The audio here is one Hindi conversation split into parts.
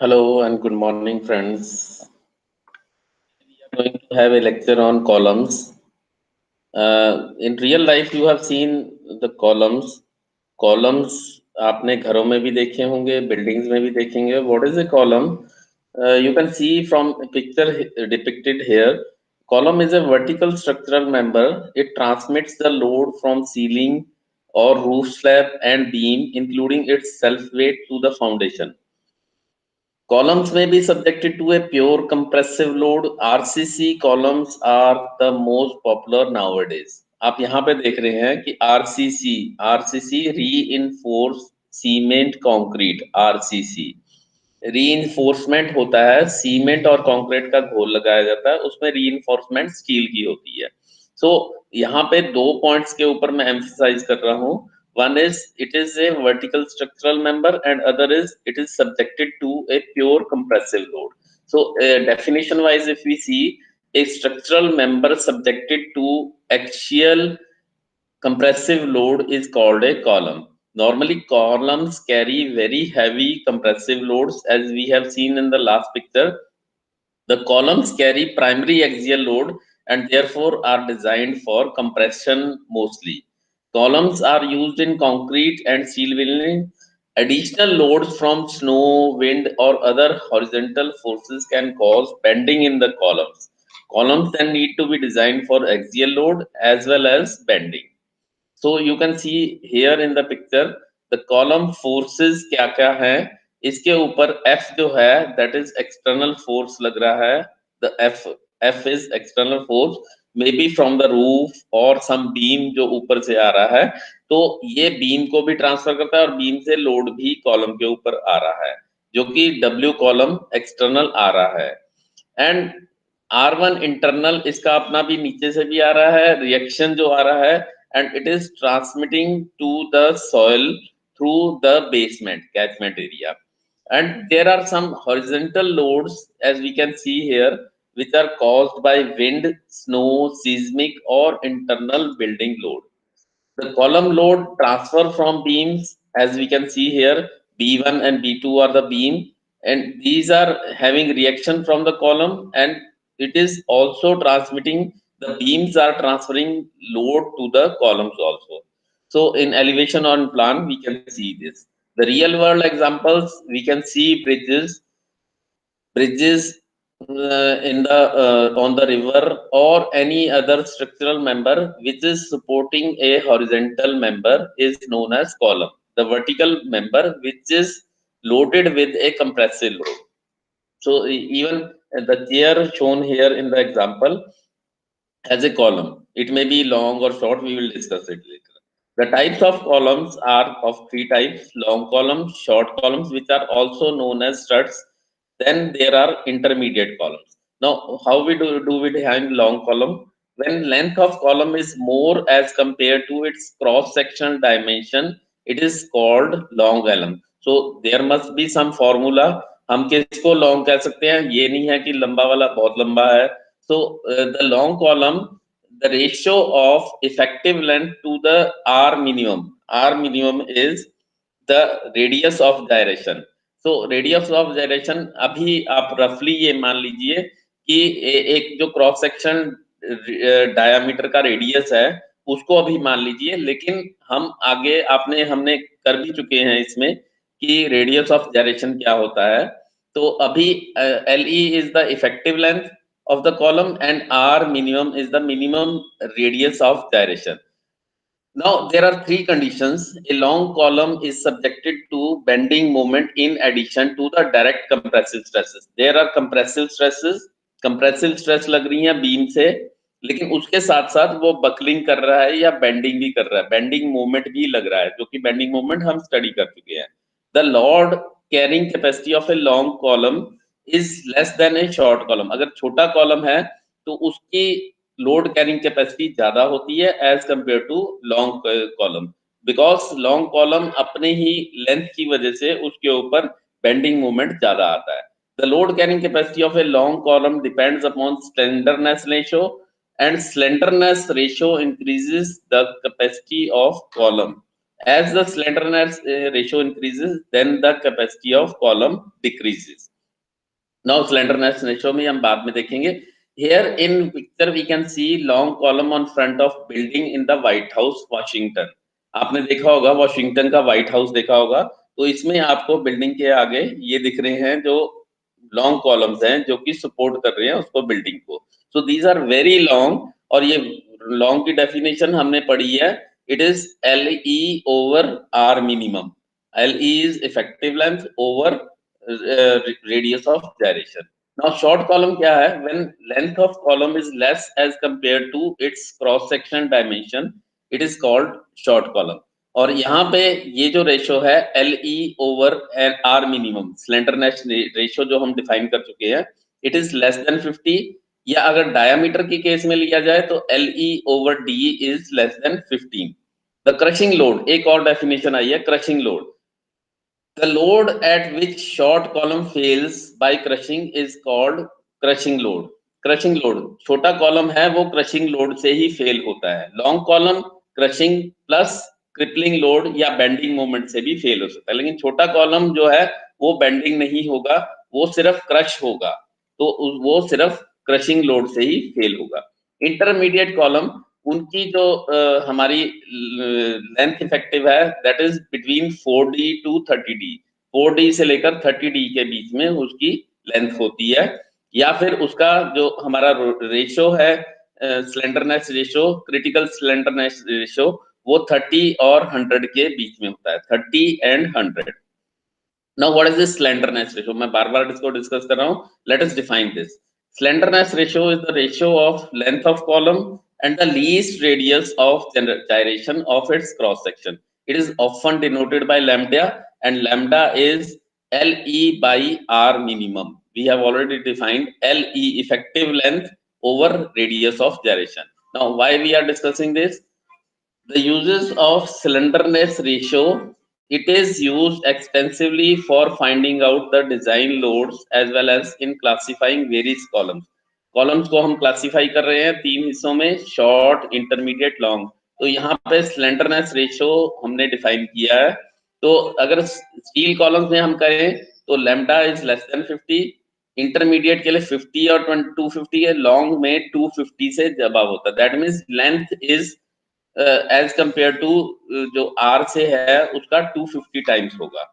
Hello and good morning, friends. We are going to have a lecture on columns. In real life, you have seen the columns. Columns आपने घरों में भी देखे होंगे, buildings में भी देखेंगे. What is a column? You can see from a picture depicted here. Column is a vertical structural member. It transmits the load from ceiling or roof slab and beam, including its self weight to the foundation. Columns may be subjected to a pure compressive load. RCC columns are the most popular nowadays. आप यहाँ पे देख रहे हैं कि RCC reinforced cement concrete RCC reinforcement होता है, सीमेंट और कंक्रीट का घोल लगाया जाता है, उसमें रीइंफोर्समेंट स्टील की होती है. सो यहाँ पे दो पॉइंट्स के ऊपर मैं एम्फसाइज कर रहा हूँ. One is it is a vertical structural member and other is it is subjected to a pure compressive load. So definition wise, if we see a structural member subjected to axial compressive load is called a column. Normally columns carry very heavy compressive loads, as we have seen in the last picture. The columns carry primary axial load and therefore are designed for compression mostly. Columns are used in concrete and steel building. Additional loads from snow, wind, or other horizontal forces can cause bending in the columns. Columns then need to be designed for axial load as well as bending. So you can see here in the picture the column forces क्या क्या है. इसके ऊपर F जो है that is external force लग रहा है. The F is external force, maybe from the roof or some beam जो ऊपर से आ रहा है. तो ये बीम को भी ट्रांसफर करता है और बीम से लोड भी कॉलम के ऊपर आ रहा है, जो कि W कॉलम एक्सटर्नल आ रहा है. एंड R1 इंटरनल इसका अपना भी नीचे से भी आ रहा है, रिएक्शन जो आ रहा है, and it is transmitting to the soil through the basement catchment area. And there are some horizontal loads, as we can see here, which are caused by wind, snow, seismic or internal building load. The column load transfer from beams, as we can see here, B1 and B2 are the beam, and these are having reaction from the column, and it is also transmitting, the beams are transferring load to the columns also. So in elevation on plan we can see this. The real world examples, we can see bridges in the on the river or any other structural member which is supporting a horizontal member is known as column. The vertical member which is loaded with a compressive load. So even the chair shown here in the example has a column. It may be long or short, we will discuss it later. The types of columns are of three types: long columns, short columns, which are also known as struts. Then there are intermediate columns. Now how we do we define long column? When length of column is more as compared to its cross sectional dimension, it is called long column. So there must be some formula. हम किसको long कह सकते हैं, ये नहीं है कि लंबा वाला बहुत लंबा है. So the long column, the ratio of effective length to the r minimum is the radius of gyration. So radius of gyration, अभी आप roughly ये मान लीजिए कि एक जो क्रॉस सेक्शन डायामीटर का रेडियस है उसको अभी मान लीजिए, लेकिन हम आगे हमने कर भी चुके हैं इसमें कि रेडियस ऑफ gyration क्या होता है. तो अभी LE is the effective length of the column and R minimum is the minimum radius of gyration. Now there are three conditions. A long column is subjected to bending moment in addition to the direct compressive stresses. There are compressive stresses. Compressive stress लग रही है बीम से, लेकिन उसके साथ साथ वो बकलिंग कर रहा है या बेंडिंग भी कर रहा है, बेंडिंग मोमेंट भी लग रहा है, जो कि बेंडिंग मोमेंट हम स्टडी कर चुके हैं. The load carrying capacity of a long column is less than a short column. अगर छोटा कॉलम है तो उसकी लोड कैरिंग कैपेसिटी ज्यादा होती है as compare to long column, because long column अपने ही लेंथ की वजह से उसके ऊपर बेंडिंग मोमेंट ज्यादा आता है. The load carrying capacity of a long column depends upon slenderness ratio, and slenderness ratio increases the capacity of column. As the slenderness ratio increases, then the capacity of column decreases. Now slenderness ratio में हम बाद में देखेंगे। Here in picture we can see long column on front of building in the White House Washington. आपने देखा होगा वाशिंगटन का व्हाइट हाउस देखा होगा, तो इसमें आपको बिल्डिंग के आगे ये दिख रहे हैं जो लॉन्ग कॉलम्स हैं जो कि सपोर्ट कर रहे हैं उसको बिल्डिंग को। So these are very long, और ये लॉन्ग की डेफिनेशन हमने पढ़ी है, it is L E over R minimum. L E is effective length over radius of gyration. Now short column क्या है? When length of column is less as compared to its cross section dimension, it is called short column. और यहाँ पे ये जो रेशो है L E over R minimum slenderness ratio जो हम डिफाइन कर चुके हैं, इट इज लेस देन 50, या अगर डायमीटर की केस में लिया जाए तो L E over D is less than 15। The crushing load, एक और डेफिनेशन आई है crushing load. The load at which short column fails by crushing is called crushing load. Crushing load, छोटा कॉलम है वो crushing load से ही फेल होता है। Long column crushing plus crippling load या बेंडिंग मोमेंट से भी फेल हो सकता है, लेकिन छोटा कॉलम जो है वो बेंडिंग नहीं होगा, वो सिर्फ क्रश होगा, तो वो सिर्फ क्रशिंग लोड से ही फेल होगा। इंटरमीडिएट कॉलम, उनकी जो हमारी लेंथ इफेक्टिव है that is between 4D to 30D। 4D से लेकर 30D के बीच में उसकी लेंथ होती है, या फिर उसका जो हमारा रेशो है slenderness ratio, critical slenderness ratio, वो 30 और 100 के बीच में होता है, 30 and 100। Now what is this slenderness ratio? मैं बार बार इसको डिस्कस कर रहा हूँ, let us define this. Slenderness ratio is the ratio of length of column and the least radius of gyration of its cross section. It is often denoted by lambda, and lambda is LE by R minimum. We have already defined LE, effective length over radius of gyration. Now why we are discussing this? The uses of slenderness ratio, it is used extensively for finding out the design loads as well as in classifying various columns. Columns को हम क्लासिफाई कर रहे हैं तीन हिस्सों में, शॉर्ट, इंटरमीडिएट, लॉन्ग। तो यहाँ पे स्लेंडरनेस रेशियो हमने डिफाइन किया है। तो अगर स्टील कॉलम्स में हम करें तो lambda is less than 50, intermediate के लिए 50 और 250 है, लॉन्ग में 250 से अबव होता है। That means length is as compare to जो आर से है उसका 250 टाइम्स होगा।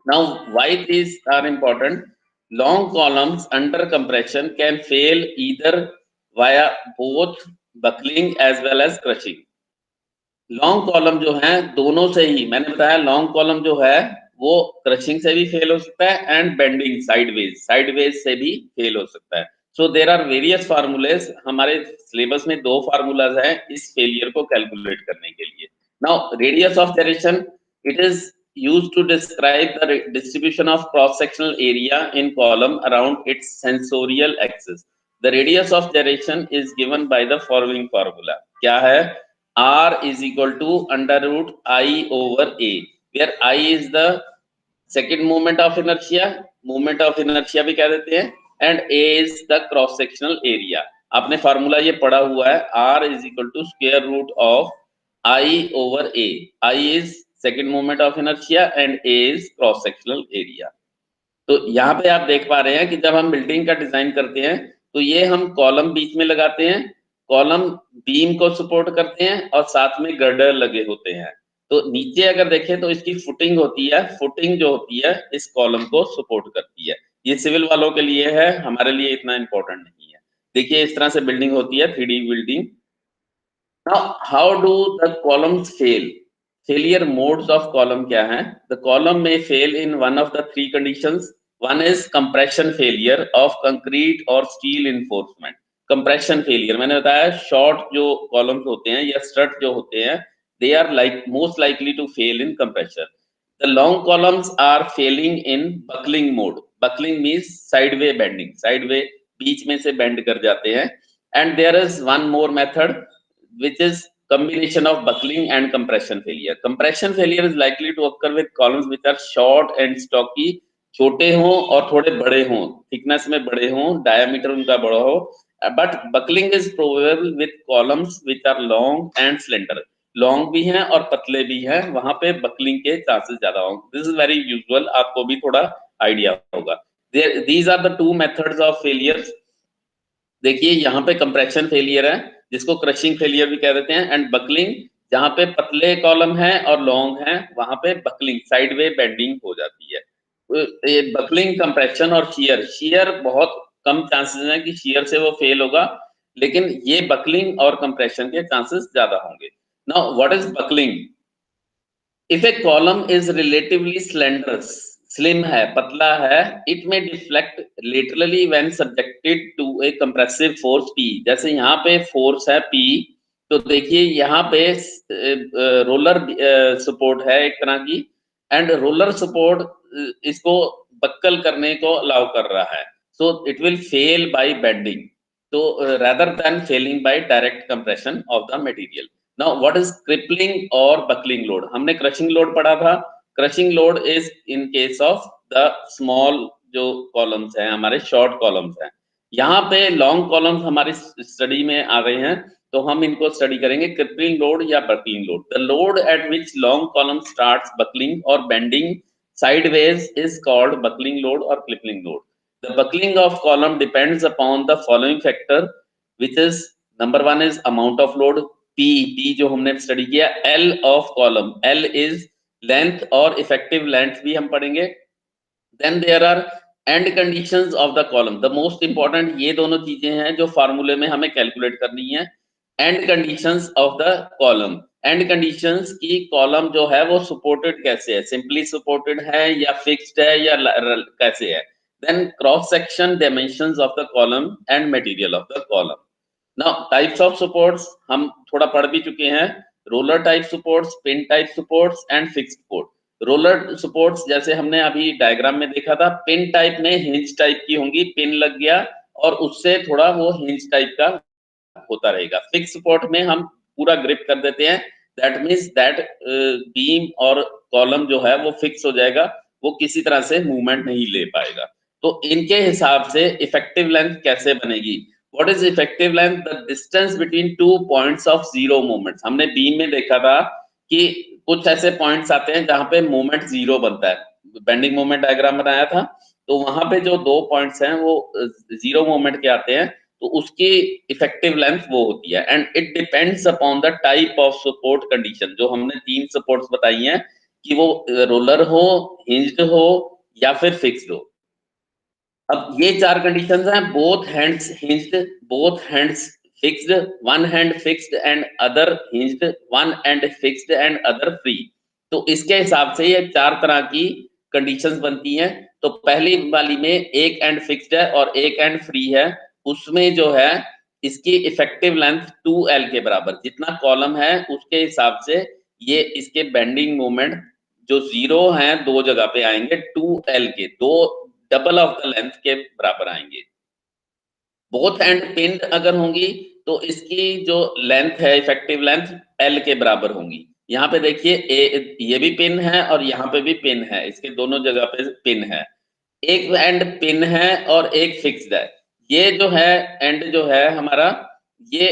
Now why these are important? Long columns under compression can fail either via both buckling as well as crushing. Long column जो है दोनों से ही, मैंने बताया लॉन्ग कॉलम जो है वो क्रशिंग से भी फेल हो सकता है एंड बेंडिंग साइडवेज से भी फेल हो सकता है। सो देर आर वेरियस फार्मूलेस, हमारे सिलेबस में दो फार्मूलाज हैं इस फेलियर को कैलकुलेट करने के लिए। Now radius of gyration, it is used to describe the distribution of cross sectional area in column around its sensorial axis. The radius of gyration is given by the following formula. क्या है? R is equal to under root I over A, where I is the second moment of inertia भी कह देते हैं, and A is the cross sectional area. आपने फार्मूला ये पढ़ा हुआ है, R is equal to square root of I over A. I is second moment of inertia and A is cross sectional area. तो यहाँ पे आप देख पा रहे हैं कि जब हम बिल्डिंग का डिजाइन करते हैं तो ये हम कॉलम बीच में लगाते हैं, कॉलम बीम को सपोर्ट करते हैं और साथ में गर्डर लगे होते हैं। तो नीचे अगर देखें तो इसकी फुटिंग होती है, फुटिंग जो होती है इस कॉलम को सपोर्ट करती है। ये सिविल वालों के लिए है, हमारे लिए इतना इंपॉर्टेंट नहीं है। देखिए इस तरह से बिल्डिंग होती है, 3D building. Now, how do the columns fail? Failure modes of column क्या है? The column may fail in one of the three conditions. One is compression failure of concrete or steel reinforcement. Compression failure मैंने बताया short जो columns होते हैं या strut जो होते हैं, they are like most likely to fail in compression. The long columns are failing in buckling mode. Buckling means sideway bending. Sideway बीच में से bend कर जाते हैं. And there is one more method, which is combination of buckling and compression failure. Compression failure is likely to occur with columns which are short and stocky, छोटे हों और थोड़े बड़े हों, थिकनेस में बड़े हों, डायमीटर उनका बड़ा हो, but buckling is probable with columns which are long and slender. Long भी हैं और पतले भी हैं, वहां पे बकलिंग के चांसेस ज्यादा होंगे। दिस इज वेरी यूजुअल, आपको भी थोड़ा आइडिया होगा। these are the two methods of failures. देखिए यहाँ पे कंप्रेशन फेलियर है, जिसको क्रशिंग फेलियर भी कह देते हैं, एंड बकलिंग, जहाँ पे पतले कॉलम है और लॉन्ग है, वहां पे बकलिंग, साइडवे बेंडिंग हो जाती है। ये बकलिंग, कंप्रेशन और शीयर, शीयर बहुत कम चांसेस हैं कि शीयर से वो फेल होगा, लेकिन ये बकलिंग और कंप्रेशन के चांसेस ज्यादा होंगे। Now what is buckling? If a column is relatively slender, slim है, पतला है, it may deflect laterally when subjected to a compressive force P। जैसे यहाँ पे फोर्स है P, तो देखिए यहाँ पे रोलर सपोर्ट है एक तरह की, एंड रोलर सपोर्ट इसको बक्कल करने को अलाउ कर रहा है, so it will fail by bending, तो rather than failing by direct compression of the material। Now what is crippling or buckling load? हमने crushing load पढ़ा था। Crushing load is in case of the small जो columns हैं, हमारे short columns हैं। यहाँ पे long columns हमारी स्टडी में आ गए हैं, तो हम इनको स्टडी करेंगे crippling load या buckling load। The load at which long column starts buckling or bending sideways is called buckling load or crippling load। The buckling of column depends upon the following factor, which is number one is amount of load, P जो हमने स्टडी किया, L of column, L is length और इफेक्टिव लेंथ भी हम पढ़ेंगे। Then there are end conditions of the column, the most important ये दोनों चीजें हैं जो फार्मूले में हमें कैलकुलेट करनी है। And conditions of the column, and conditions की कॉलम जो है वो सपोर्टेड कैसे है, सिंपली सपोर्टेड है या फिक्स्ड है या कैसे है। Then cross section, dimensions of the column and material of the column. Now types of supports हम थोड़ा पढ़ भी चुके हैं, roller type supports, pin type supports and fixed support. Roller supports जैसे हमने अभी डायग्राम में देखा था, पिन टाइप में हिंज टाइप की होंगी, पिन लग गया और उससे थोड़ा वो हिंज टाइप का होता रहेगा। फिक्स सपोर्ट में हम पूरा ग्रिप कर देते हैं, दैट मीन्स दैट बीम और कॉलम जो है वो फिक्स हो जाएगा, वो किसी तरह से मूवमेंट नहीं ले पाएगा। तो इनके हिसाब से इफेक्टिव लेंथ कैसे बनेगी? What is effective length? The distance between two points of zero moments। हमने बीम में देखा था कि कुछ ऐसे पॉइंट्स आते हैं जहां पे मोमेंट जीरो बनता है, बेंडिंग मोमेंट डायग्राम बनाया था, तो वहां पे जो दो पॉइंट्स हैं वो जीरो मोमेंट के आते हैं, तो उसकी इफेक्टिव लेंथ वो होती है। And it depends upon the type of support condition, जो हमने तीन सपोर्ट्स बताई हैं कि वो रोलर हो, हिंज्ड हो या फिर फिक्स्ड हो। अब ये चार कंडीशंस हैं, both hands hinged, both hands fixed, one hand fixed and other hinged, one hand fixed and other free. तो इसके हिसाब से ये चार तरह की कंडीशंस बनती हैं। तो पहली वाली में एक एंड फिक्स्ड है और एक एंड फ्री है, उसमें जो है इसकी इफेक्टिव लेंथ 2L के बराबर, जितना कॉलम है उसके हिसाब से ये इसके बेंडिंग मोमेंट जो जीरो हैं दो जगह पे आएंगे, 2L के, दो डबल ऑफ द लेंथ के बराबर आएंगे। बोथ एंड पिन्ड अगर होंगी तो इसकी जो लेंथ है, इफेक्टिव लेंथ L के बराबर होंगी। यहाँ पे देखिए ये भी पिन है और यहाँ पे भी पिन है, इसके दोनों जगह पे पिन है। एक एंड पिन है और एक फिक्स्ड है। ये जो है एंड जो है हमारा, ये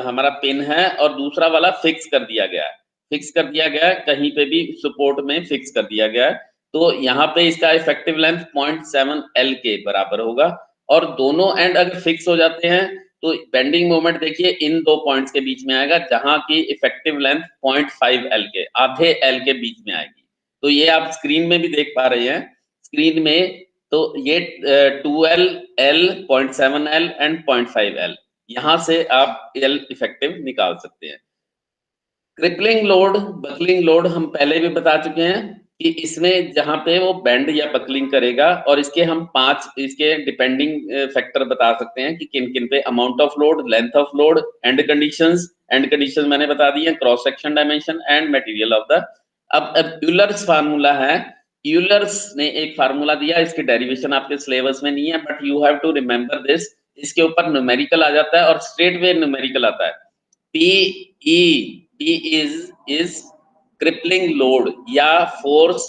हमारा पिन है और दूसरा वाला फिक्स कर दिया गया है, फिक्स कर दिया गया है, कहीं पे भी सपोर्ट में फिक्स कर दिया गया है। तो यहाँ पे इसका इफेक्टिव लेंथ 0.7L के बराबर होगा। और दोनों एंड अगर फिक्स हो जाते हैं तो बेंडिंग मोमेंट देखिए इन दो पॉइंट्स के बीच में आएगा, जहां की इफेक्टिव लेंथ 0.5L के, आधे L के बीच में आएगी। तो ये आप स्क्रीन में भी देख पा रहे हैं, स्क्रीन में, तो ये 2L, L, 0.7L and 0.5L, यहां से आप L इफेक्टिव निकाल सकते हैं। क्रिपलिंग लोड, बकलिंग लोड हम पहले भी बता चुके हैं कि इसमें जहां पे वो बेंड या बकलिंग करेगा, और इसके हम 5 इसके डिपेंडिंग फैक्टर बता सकते हैं कि किन किन पे, amount of load, length of load, and conditions मैंने बता दी है, cross section dimension and material of the. अब यूलर्स फार्मूला है, यूलर्स ने एक फार्मूला दिया, इसकी डेरिवेशन आपके सिलेबस में नहीं है, but you have to remember this. इसके ऊपर न्यूमेरिकल आ जाता है और स्ट्रेट वे न्यूमेरिकल आता है। P is crippling load या force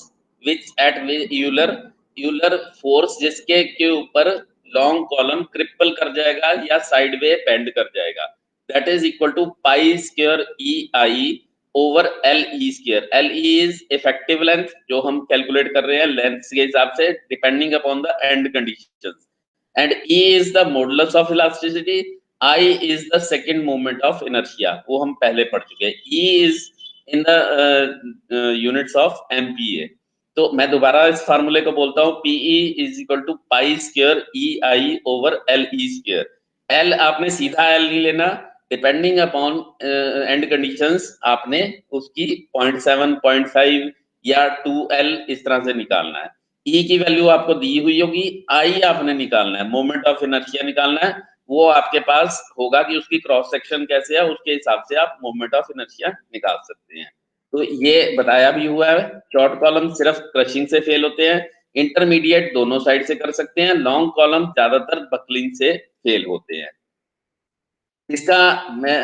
which at Euler force जिसके के ऊपर लॉन्ग कॉलम क्रिपल कर जाएगा या साइडवे बेंड कर जाएगा, that is equal to pi square EI over L E square. L E is effective length, जो हम कैलकुलेट कर रहे हैं लेंथ के हिसाब से depending upon the end conditions, and E is the modulus of elasticity, I is the second moment of inertia, वो हम पहले पढ़ चुके हैं। E is in the units of MPa. तो मैं दोबारा इस फार्मूले को बोलता हूँ, PE is equal to pi square E I over L E square. L आपने सीधा एल नहीं लेना, डिपेंडिंग अपॉन एंड कंडीशंस आपने उसकी 0.7 0.5 या 2L इस तरह से निकालना है। ई की वैल्यू आपको दी हुई होगी, आई आपने निकालना है, मोमेंट ऑफ इनर्शिया निकालना है, वो आपके पास होगा कि उसकी क्रॉस सेक्शन कैसे है, उसके हिसाब से आप मोमेंट ऑफ इनर्शिया निकाल सकते हैं। तो ये बताया भी हुआ है। शॉर्ट कॉलम सिर्फ क्रशिंग से फेल होते हैं, इंटरमीडिएट दोनों साइड से कर सकते हैं, लॉन्ग कॉलम ज्यादातर बकलिंग से फेल होते हैं। इसका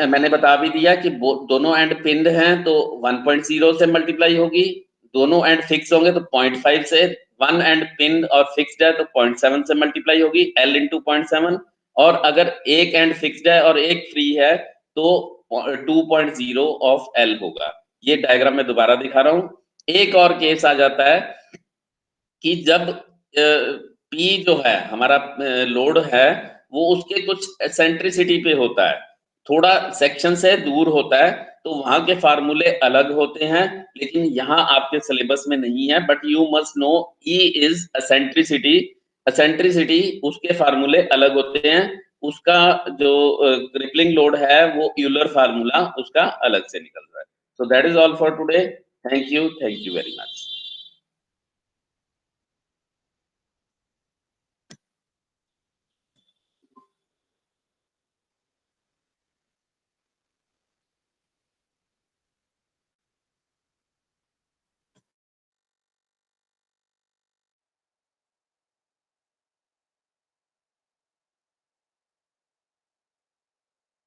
मैंने बता भी दिया कि दोनों एंड पिन्ड हैं तो 1.0 से मल्टीप्लाई होगी, दोनों एंड फिक्स होंगे तो 0.5 से, वन एंड पिन्ड और फिक्स्ड है तो 0.7 से मल्टीप्लाई होगी, L इंटू 0.7, और अगर एक एंड फिक्स्ड है और एक फ्री है तो 2.0 ऑफ L होगा। ये डायग्राम मैं दोबारा दिखा रहा हूँ। एक और केस आ जाता है कि जब P जो है हमारा लोड है, वो उसके कुछ एसेंट्रिसिटी पे होता है, थोड़ा सेक्शन से दूर होता है, तो वहां के फार्मूले अलग होते हैं, लेकिन यहाँ आपके सिलेबस में नहीं है, but you must know E is eccentricity. Eccentricity उसके फार्मूले अलग होते हैं, उसका जो क्रिपलिंग लोड है वो यूलर फार्मूला उसका अलग से निकल रहा है। So that is all for today. Thank you very much.